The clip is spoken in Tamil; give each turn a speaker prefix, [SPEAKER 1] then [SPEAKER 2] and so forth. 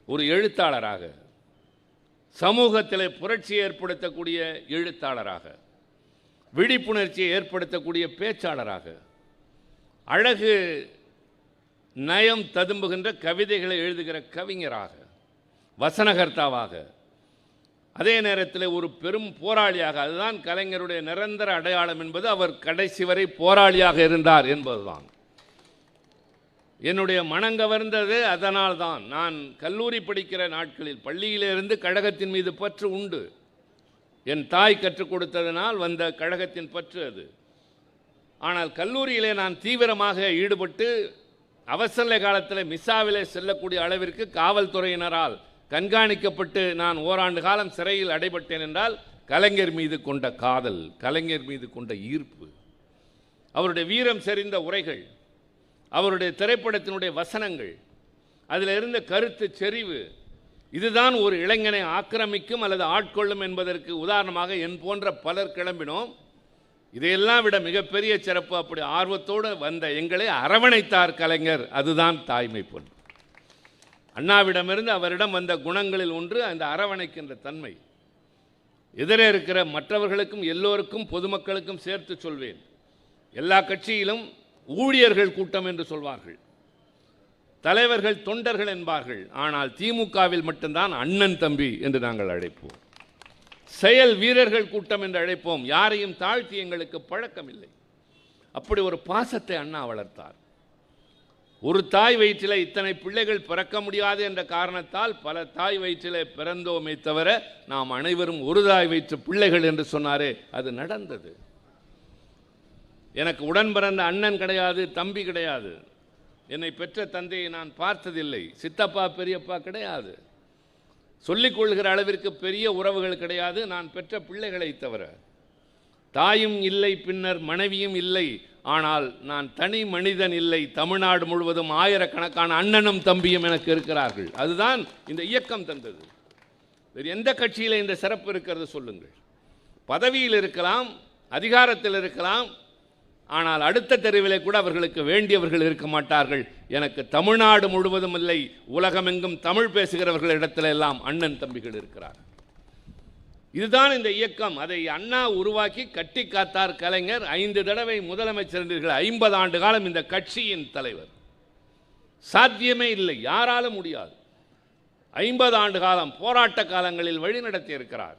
[SPEAKER 1] ஒரு எழுத்தாளராக, சமூகத்தில் புரட்சி ஏற்படுத்தக்கூடிய எழுத்தாளராக, விழிப்புணர்ச்சியை ஏற்படுத்தக்கூடிய பேச்சாளராக, அழகு நயம் ததும்புகின்ற கவிதைகளை எழுதுகிற கவிஞராக, வசனகர்த்தாவாக, அதே நேரத்தில் ஒரு பெரும் போராளியாக, அதுதான் கலைஞருடைய நிரந்தர அடையாளம் என்பது அவர் கடைசி வரை போராளியாக இருந்தார் என்பதுதான். என்னுடைய மனங்கவர்ந்தது அதனால்தான். நான் கல்லூரி படிக்கிற நாட்களில் பள்ளியிலிருந்து கழகத்தின் மீது பற்று உண்டு. என் தாய் கற்றுக் கொடுத்ததனால் வந்த கழகத்தின் பற்று அது. ஆனால் கல்லூரியிலே நான் தீவிரமாக ஈடுபட்டு அவசர காலத்தில் மிஸ்ஸாவிலே செல்லக்கூடிய அளவிற்கு காவல்துறையினரால் கண்காணிக்கப்பட்டு நான் ஓராண்டு காலம் சிறையில் அடைபட்டேன் என்றால் கலைஞர் மீது கொண்ட காதல், கலைஞர் மீது கொண்ட ஈர்ப்பு, அவருடைய வீரம் செறிந்த உரைகள், அவருடைய திரைப்படத்தினுடைய வசனங்கள், அதில் இருந்த கருத்து செறிவு, இதுதான் ஒரு இளைஞனை ஆக்கிரமிக்கும் அல்லது ஆட்கொள்ளும் என்பதற்கு உதாரணமாக என் போன்ற பலர் கிளம்பினோம். இதையெல்லாம் விட மிகப்பெரிய சிறப்பு, அப்படி ஆர்வத்தோடு வந்த எங்களை அரவணைத்தார் கலைஞர். அதுதான் தாய்மை பண்பு. அண்ணாவிடமிருந்து அவரிடம் வந்த குணங்களில் ஒன்று அந்த அரவணைக்கின்ற தன்மை. எதிரே இருக்கிற மற்றவர்களுக்கும் எல்லோருக்கும் பொதுமக்களுக்கும் சேர்த்து சொல்வேன், எல்லா கட்சியிலும் ஊழியர்கள் கூட்டம் என்று சொல்வார்கள், தலைவர்கள் தொண்டர்கள் என்பார்கள். ஆனால் திமுகவில் மட்டும்தான் அண்ணன் தம்பி என்று நாங்கள் அழைப்போம், செயல் வீரர்கள் கூட்டம் என்று அழைப்போம். யாரையும் தாழ்த்தி எங்களுக்கு பழக்கம் இல்லை. அப்படி ஒரு பாசத்தை அண்ணா வளர்த்தார். ஒரு தாய் வயிற்றில் இத்தனை பிள்ளைகள் பிறக்க முடியாது என்ற காரணத்தால் பல தாய் வயிற்றிலே பிறந்தோமே தவிர நாம் அனைவரும் ஒரு தாய் வயிற்று பிள்ளைகள் என்று சொன்னாரே, அது நடந்தது. எனக்கு உடன் பிறந்த அண்ணன் கிடையாது, தம்பி கிடையாது. என்னை பெற்ற தந்தையை நான் பார்த்ததில்லை. சித்தப்பா பெரியப்பா கிடையாது. சொல்லிக் கொள்கிற அளவிற்கு பெரிய உறவுகள் கிடையாது நான் பெற்ற பிள்ளைகளை தவிர. தாயும் இல்லை, பின்னர் மனைவியும் இல்லை. ஆனால் நான் தனி மனிதன் இல்லை. தமிழ்நாடு முழுவதும் ஆயிரக்கணக்கான அண்ணனும் தம்பியும் எனக்கு இருக்கிறார்கள். அதுதான் இந்த இயக்கம் தந்தது. வேறு எந்த கட்சியில் இந்த சிறப்பு இருக்கிறது சொல்லுங்கள்? பதவியில் இருக்கலாம், அதிகாரத்தில் இருக்கலாம், ஆனால் அடுத்த தெருவிலே கூட அவர்களுக்கு வேண்டியவர்கள் இருக்க மாட்டார்கள். எனக்கு தமிழ்நாடு முழுவதும் இல்லை, உலகமெங்கும் தமிழ் பேசுகிறவர்கள் இடத்துல எல்லாம் அண்ணன் தம்பிகள் இருக்கிறார். இதுதான் இந்த இயக்கம். அதை அண்ணா உருவாக்கி கட்டி காத்தார் கலைஞர். 5 தடவை முதலமைச்சர் என்றீர்கள். 50 ஆண்டு காலம் இந்த கட்சியின் தலைவர். சாத்தியமே இல்லை, யாராலும் முடியாது. 50 ஆண்டு காலம் போராட்ட காலங்களில் வழிநடத்தி இருக்கிறார்.